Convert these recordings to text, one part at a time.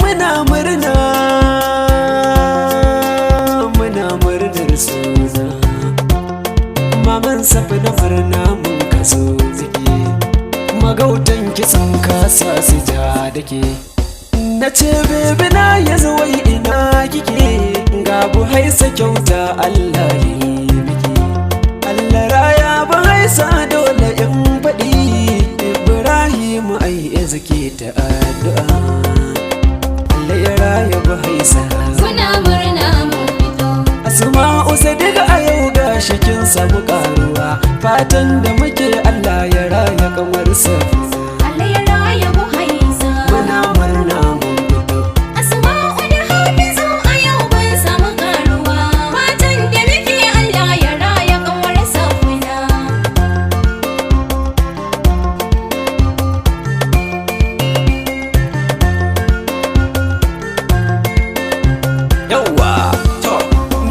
muna murna muna murnar suna maman safi na murna mun kaso zike magautan kitsan kasa su ja dake na ce bebe na ya wai ina kike ga Buhaisa kyauta Allah yi miki Allah raya Buhaisa dole in faɗi Ibrahim ai ezake ta addu'a Allah ya raya Buhaisa muna murna mun fito Asma'u Sadiq a yau gashi kin samu karuwa fatan da muke Allah ya raya kamar safi Allah ya raya Buhaisa muna murna mun fito Asma'u da Hafizu a yau ban samu karuwa fatan da muke Allah ya raya kamar safina yawa to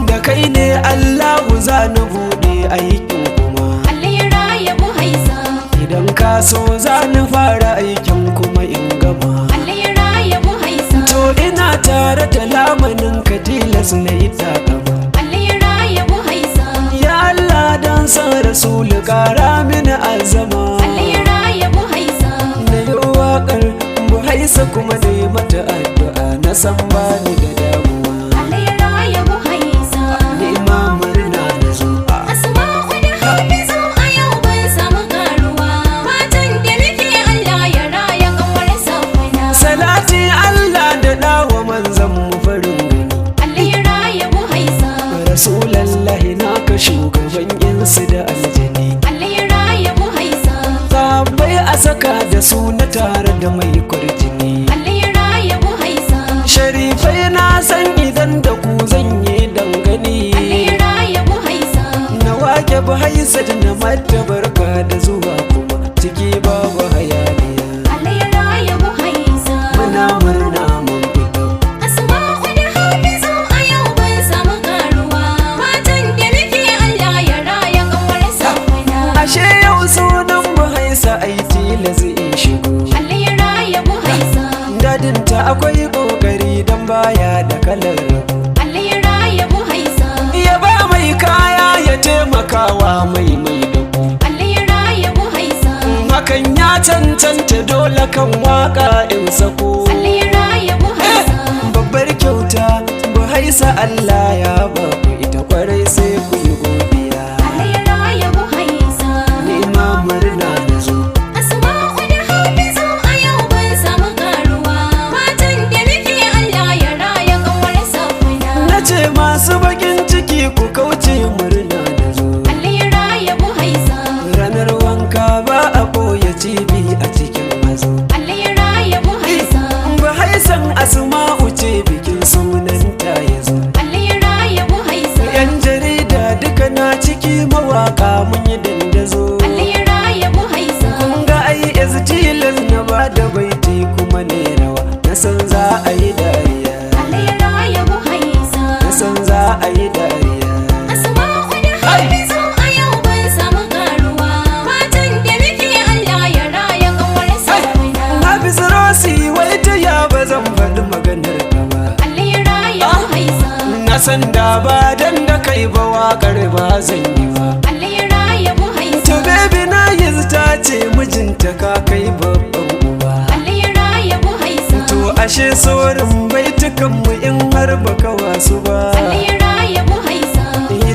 da kai ne Allahu za na bude aikin kuma Allah ya raya Buhaisa idan ka so za na fara aikin kuma in gama Allah ya raya Buhaisa to ina tare da lamanin ka tilas na yi takama Allah ya raya Buhaisa ya Allah dan san rasul kara mini azama Allah ya raya Buhaisa na yi waƙar Buhaisa kuma da yi mata addu'a na san bani da damuwa Allah ya raya Buhaisa ni ma murna na zo Asma'u da Hafizu a yau ban samu karuwa fatan da muke Allah ya raya kamar safina salati Allah da dawa manzan mu farin gani Allah ya raya Buhaisa rasulallahi naka shugaban insu da aljani Allah ya raya Buhaisa sabai a saka da su na tare da mai kwarjini Allah ya raya Buhaisa sharifai na san idan da ku zan yi dangane Allah ya raya Buhaisa na wake Buhaisa da na mata barka da zuwa kuma ciki babu hayaniya Allah ya raya Buhaisa muna murna mun fito Asma'u da Hafizu a yau ban samu karuwa fatan da muke Allah ya raya kamar safina ashe yau sunan Buhaisa ai tilas in shigo Allah ya raya Buhaisa dadinta akwai kokari dan baya da kalar rabu Allah ya raya Buhaisa ya ba mai kaya ya taimakawa mai da ku Allah ya raya Buhaisa hakan ya cancanta dole kan waka in sako Allah ya raya Buhaisa babbar kyauta Buhaisa Allah ya ba ku ita kwarai sai ku yi godiya Allah ya raya Buhaisa ni ma murna na zo Asma'u da Hafizu a yau ban samu karuwa fatan da muke Allah ya raya kamar safina na ce masu bakin ciki ku kauce murna na zo Allah ya raya Buhaisa ranar wanka ba a ɓoye cibi a cikin mazo Allah ya raya Buhaisa Buhaisan Asma'u ce bikin sunanta ya zo Allah ya raya Buhaisa yan jarida duka na ciki mawaka mun yi dandazo Allah ya raya Buhaisa kun ga ai tilas na ba da baiti kuma ne rawa na san za a yi dariya Allah ya raya Buhaisa na san za a yi dariya Asma'u da Hafizu a yau ban samu karuwa fatan da muke Allah ya raya kamar safina Hafiz Rosi wai ta ya ba zan faɗi maganar ka ba Allah ya raya Buhaisa na san da ba dan da kai ba waƙar ba zan yi ba Allah ya raya Buhaisa to baby na yanzu ta ce mijinta ka kai babban uba Allah ya raya Buhaisa to ashe saurin baitukan mu in har baka wasu ba Allah ya raya Buhaisa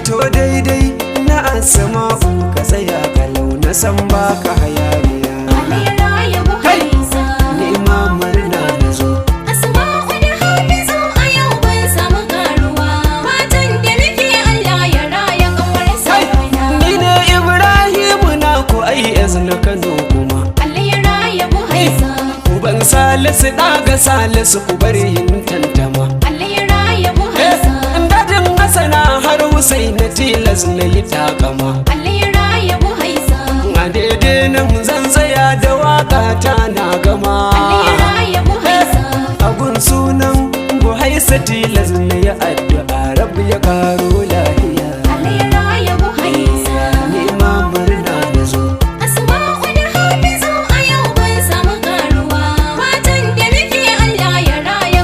to daidai na Asma'u ka tsaya kalau na san baka hayaniya Allah ya raya Buhaisa ni ma murna na zo Asma'u da Hafizu a yau ban samu karuwa fatan da muke Allah ya raya kamar safina ni ne Ibrahimu na ku ai na Kano kuma Allah ya raya Buhaisa uban Salisu ɗaga Salisu ku bari yin tantama Allah ya raya Buhaisa dadin Hassana har Husaina tilas na yi takama Allah ya raya Buhaisa a daidai nan zan tsaya da waka ta na gama Allah ya raya Buhaisa abun sunan Buhaisa tilas na yi addu'a rabu ya karo lahiya Allah ya raya Buhaisa ni ma murna na zo Asma'u da Hafizu a yau ban samu karuwa fatan da muke Allah ya raya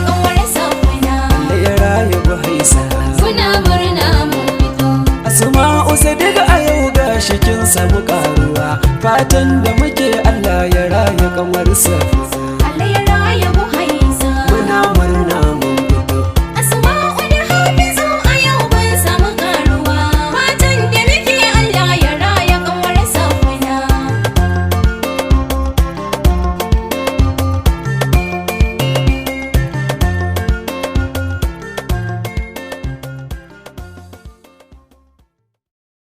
cikin samu karuwa fatan da muke Allah ya raya kamar sa